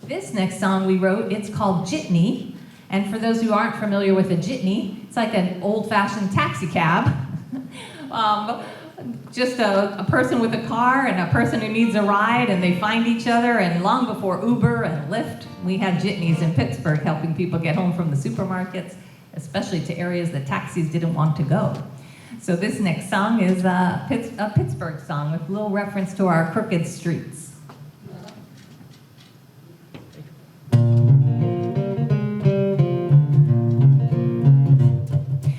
This next song we wrote, it's called Jitney. And for those who aren't familiar with a jitney, it's like an old-fashioned taxi cab. Just a person with a car and a person who needs a ride, and they find each other. And long before Uber and Lyft, we had jitneys in Pittsburgh helping people get home from the supermarkets, especially to areas that taxis didn't want to go. So this next song is a Pittsburgh song with a little reference to our crooked streets.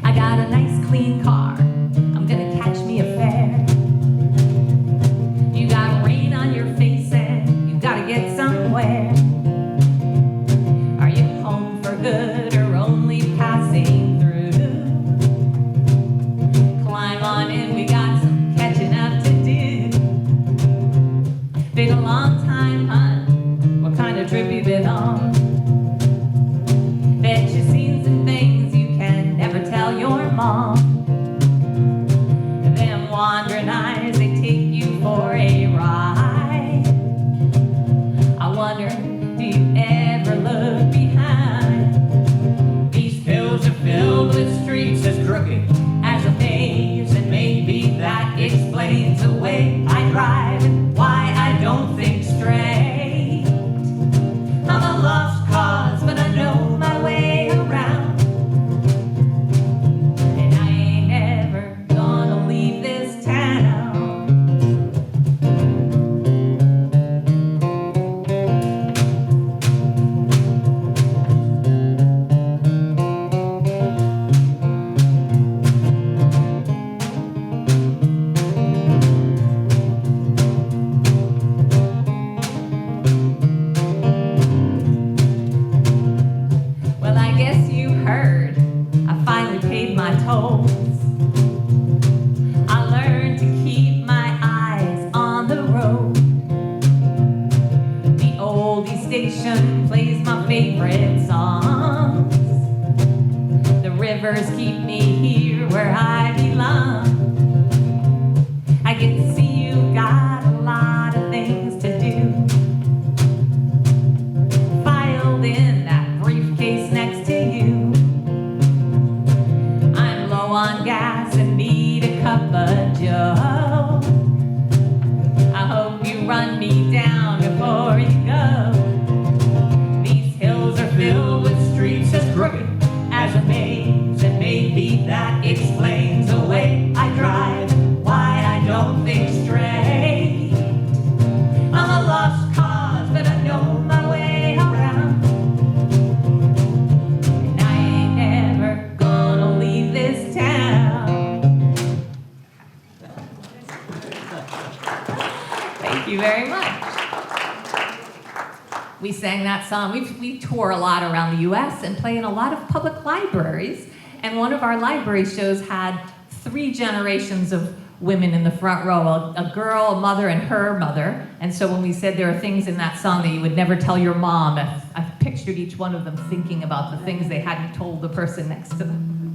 I got a nice clean car. I'm gonna catch me a fare. You got rain on your face and you gotta get somewhere. Are you home for good or only passing through? Climb on in, we got some catching up to do. Been a long time, hon. What kind of trip you been on? Bet you seen some things you can never tell your mom. Them wandering eyes, they take you for a ride. I wonder, do you ever look behind? These hills are filled with streets as crooked as a maze, and maybe that explains the way I drive and why I don't think straight. I'm a lost cause, but I know my way around, and I ain't ever gonna leave this town. Well, I guess you heard, I finally paid my tolls. I learned to keep my eyes on the road. The oldie station plays my favorite songs. The rivers keep me here where I belong. I can see you got a lot of things to do. Filed in that briefcase next to you. I'm low on gas and need a cup of joe. I hope you run me down before you go. These hills are filled with streets as crooked as a maze, and maybe that explains the way I drive, why I don't think straight. I'm a lost cause, but I know my way around, and I ain't ever gonna leave this town. Thank you very much. We sang that song. We tour a lot around the U.S. and play in a lot of public libraries. And one of our library shows had 3 generations of women in the front row, a girl, a mother, and her mother. And so when we said there are things in that song that you would never tell your mom, I've pictured each one of them thinking about the things they hadn't told the person next to them.